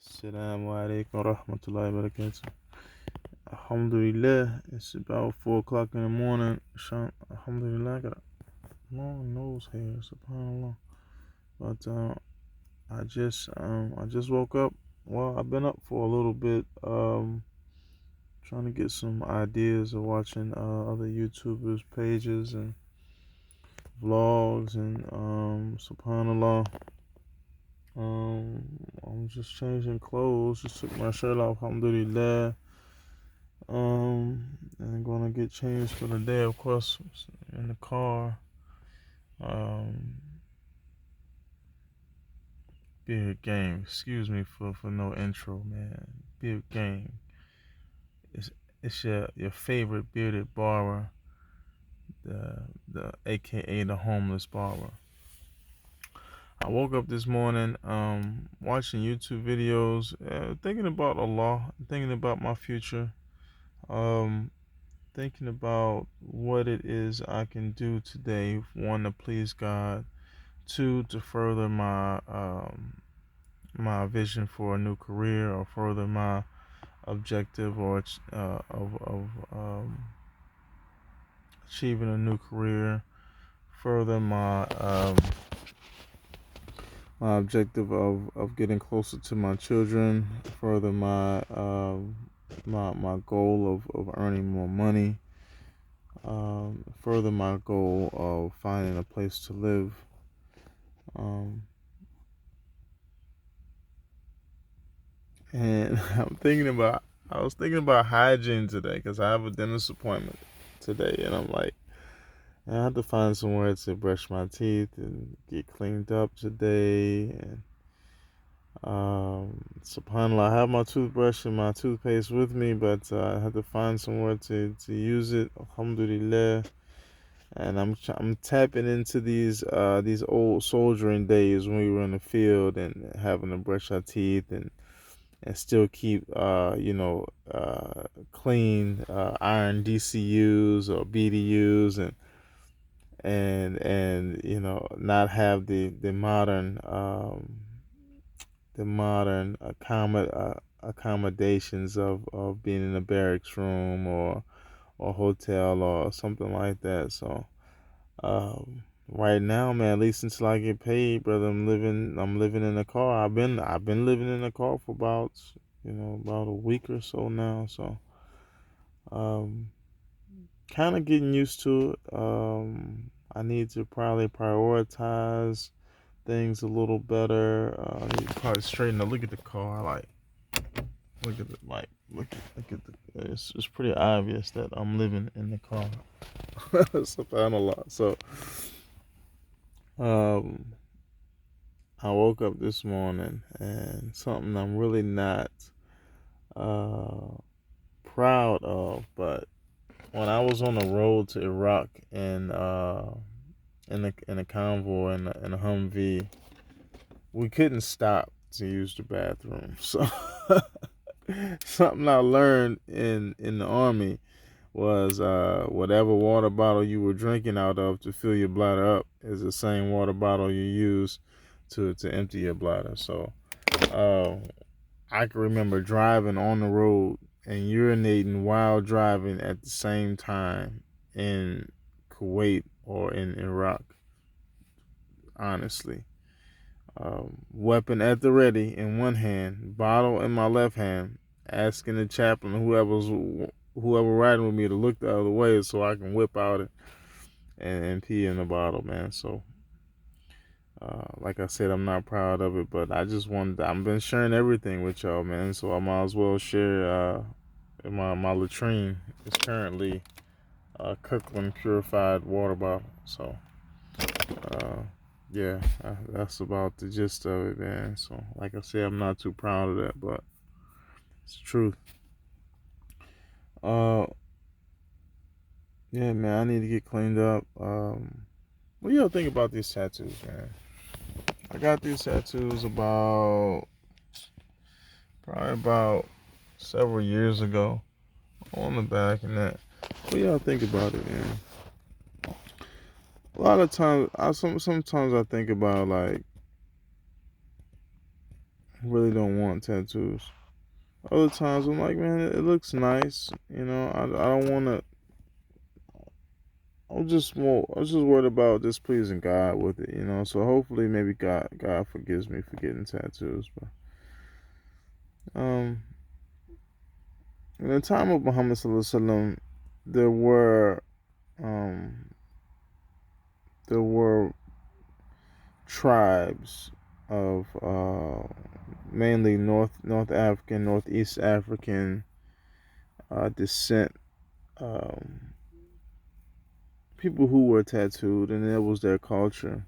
Assalamu alaikum wa rahmatullahi wa barakatuh. Alhamdulillah, it's about 4 o'clock in the morning. Alhamdulillah, I got a long nose hair, subhanAllah. But I just woke up. Well, I've been up for a little bit, trying to get some ideas of watching other YouTubers' pages and vlogs and subhanAllah. I'm just changing clothes. Just took my shirt off, alhamdulillah. And I'm gonna get changed for the day, of course, in the car. Um, Beard Game. Excuse me for no intro, man. Beard Game. It's your favorite bearded barber, the AKA the homeless barber. I woke up this morning, watching YouTube videos, thinking about Allah, thinking about my future, um, thinking about what it is I can do today. One, to please God. Two, to further my vision for a new career, or further my objective, or of achieving a new career. Further my objective of getting closer to my children. Further my goal of earning more money. Further my goal of finding a place to live. And I was thinking about hygiene today because I have a dentist appointment today, and I'm like, I have to find somewhere to brush my teeth and get cleaned up today. And subhanAllah, I have my toothbrush and my toothpaste with me, but I have to find somewhere to use it. Alhamdulillah. And I'm tapping into these old soldiering days when we were in the field and having to brush our teeth and still keep clean iron DCUs or BDUs, and not have the modern accommodations of being in a barracks room or hotel or something like that. So right now, man, at least until I get paid, brother, I'm living in a car. I've been living in a car for about a week or so now. So kind of getting used to it. I need to probably prioritize things a little better. I need to probably straighten up. Look at the car. Look at the. It's pretty obvious that I'm living in the car. Subhanallah. So, I woke up this morning and something I'm really not proud of, but when I was on the road to Iraq and in a convoy in a Humvee, we couldn't stop to use the bathroom. So something I learned in the army was whatever water bottle you were drinking out of to fill your bladder up is the same water bottle you use to empty your bladder. So I can remember driving on the road and urinating while driving at the same time in Kuwait or in Iraq. Honestly, weapon at the ready in one hand, bottle in my left hand, asking the chaplain, whoever riding with me, to look the other way so I can whip out and pee in the bottle, man. So like I said, I'm not proud of it, but I've been sharing everything with y'all, man, so I might as well share. My latrine is currently a Kirkland purified water bottle. So yeah, that's about the gist of it, man. So like I said, I'm not too proud of that, but it's the truth. Yeah, man, I need to get cleaned up. What do y'all think about these tattoos, man? I got these tattoos probably about several years ago on the back and that. What do y'all think about it, man? A lot of times, sometimes I think about like, Really don't want tattoos. Other times I'm like, man, it looks nice. I don't want to. I was just worried about displeasing God with it. So hopefully, maybe God forgives me for getting tattoos. But in the time of Muhammad Sallallahu Alaihi Wasallam, there were um, there were tribes of mainly North African, Northeast African descent, um, people who were tattooed, and that was their culture.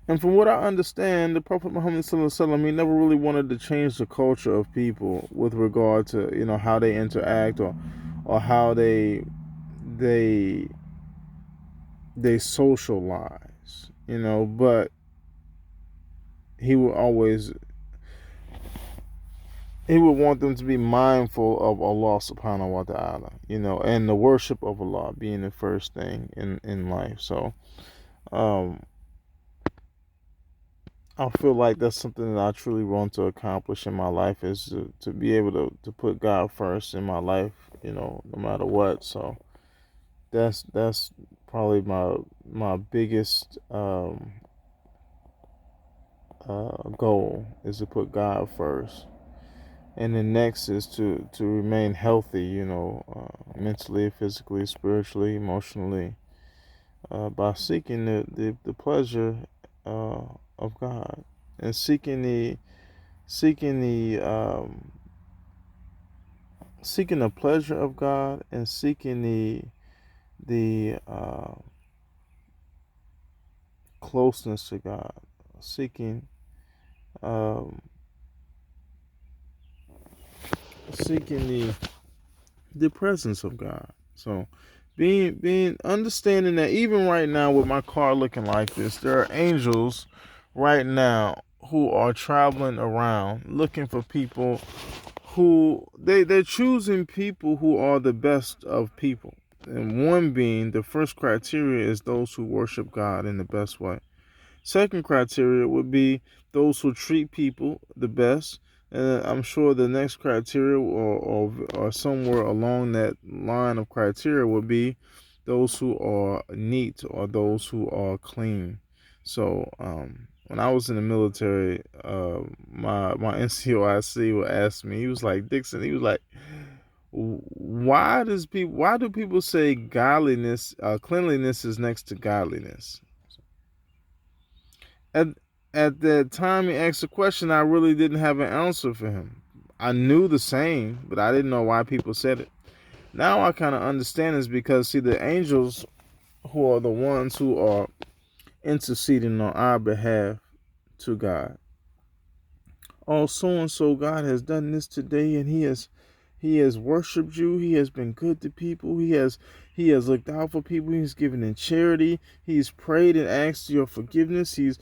And from what I understand, the Prophet Muhammad Sallallahu Alaihi Wasallam, he never really wanted to change the culture of people with regard to how they interact, or how they they socialize. But he would always he would want them to be mindful of Allah subhanahu wa ta'ala, and the worship of Allah being the first thing in life. So um I feel like that's something that I truly want to accomplish in my life, is to be able to put God first in my life, no matter what. So that's probably my biggest goal, is to put God first. And then next is to remain healthy, mentally, physically, spiritually, emotionally, by seeking the pleasure of God, and seeking the pleasure of God, and seeking the closeness to God, seeking um, seeking the presence of God. So being understanding that even right now, with my car looking like this, there are angels right now who are traveling around looking for people who they're choosing people who are the best of people. And one being, the first criteria is those who worship God in the best way. Second criteria would be those who treat people the best. And I'm sure the next criteria, or somewhere along that line of criteria, would be those who are neat, or those who are clean. So when I was in the military, my NCOIC would ask me. He was like, Dixon. He was like, why do people say godliness, cleanliness is next to godliness? At at the time he asked the question, I really didn't have an answer for him. I knew the saying, but I didn't know why people said it. Now I kind of understand, is because, see, the angels, who are the ones who are interceding on our behalf to God. Oh, so and so, God has done this today, and He has worshipped you. He has been good to people. He has looked out for people. He's given in charity. He's prayed and asked your forgiveness. He's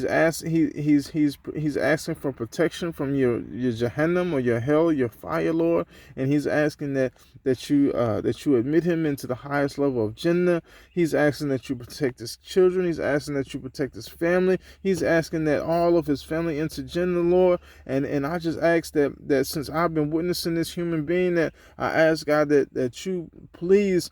asking for protection from your Jahannam, or your hell, your fire, Lord. And he's asking that you admit him into the highest level of Jannah. He's asking that you protect his children. He's asking that you protect his family. He's asking that all of his family enter Jannah, Lord. And I just ask that since I've been witnessing this human being, that I ask God that you please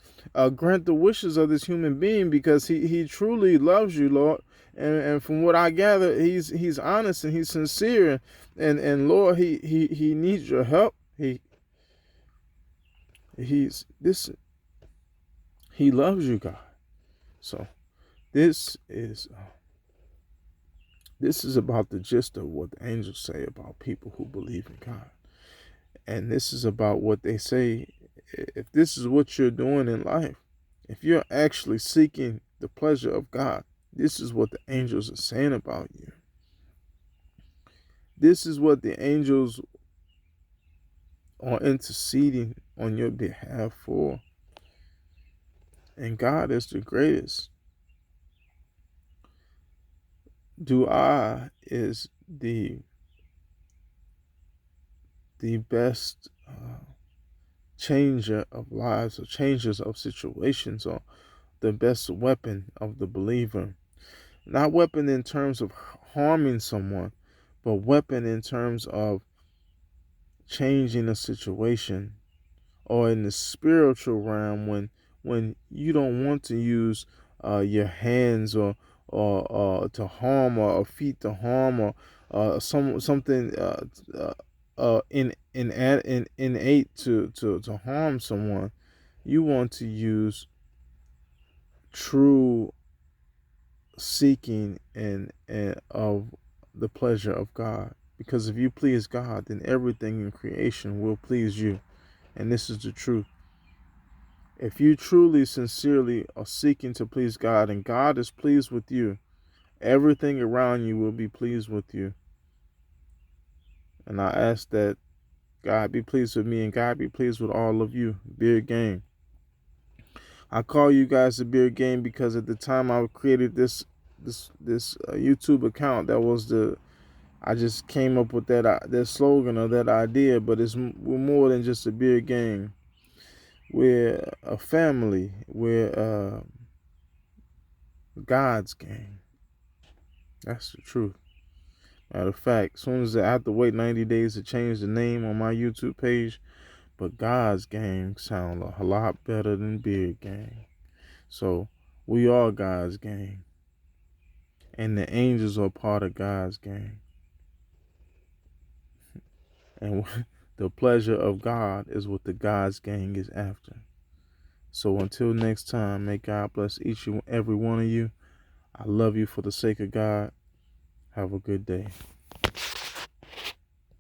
grant the wishes of this human being, because he truly loves you, Lord. And from what I gather, he's honest and he's sincere, and Lord, he needs your help. He's this he loves you, God. So this is about the gist of what the angels say about people who believe in God. And this is about what they say. If this is what you're doing in life, if you're actually seeking the pleasure of God, this is what the angels are saying about you. This is what the angels are interceding on your behalf for. And God is the greatest. Dua is the best changer of lives, or changers of situations, or the best weapon of the believer. Not weapon in terms of harming someone, but weapon in terms of changing a situation, or in the spiritual realm, when you don't want to use your hands, or to harm, or feet to harm, or something innate to harm someone. You want to use true seeking and of the pleasure of God. Because if you please God, then everything in creation will please you. And this is the truth. If you truly, sincerely are seeking to please God, and God is pleased with you, everything around you will be pleased with you. And I ask that God be pleased with me and God be pleased with all of you. Beard Gang. I call you guys the Beard Gang because at the time I created this YouTube account, that was I just came up with that slogan or that idea. But we're more than just a Beard Gang. We're a family. We're God's gang. That's the truth. Matter of fact, as soon as I have to wait 90 days to change the name on my YouTube page, but God's gang sound a lot better than Beard Gang. So we are God's gang, and the angels are part of God's gang, and the pleasure of God is what the God's gang is after. So until next time, may God bless each and every one of you. I love you for the sake of God. Have a good day.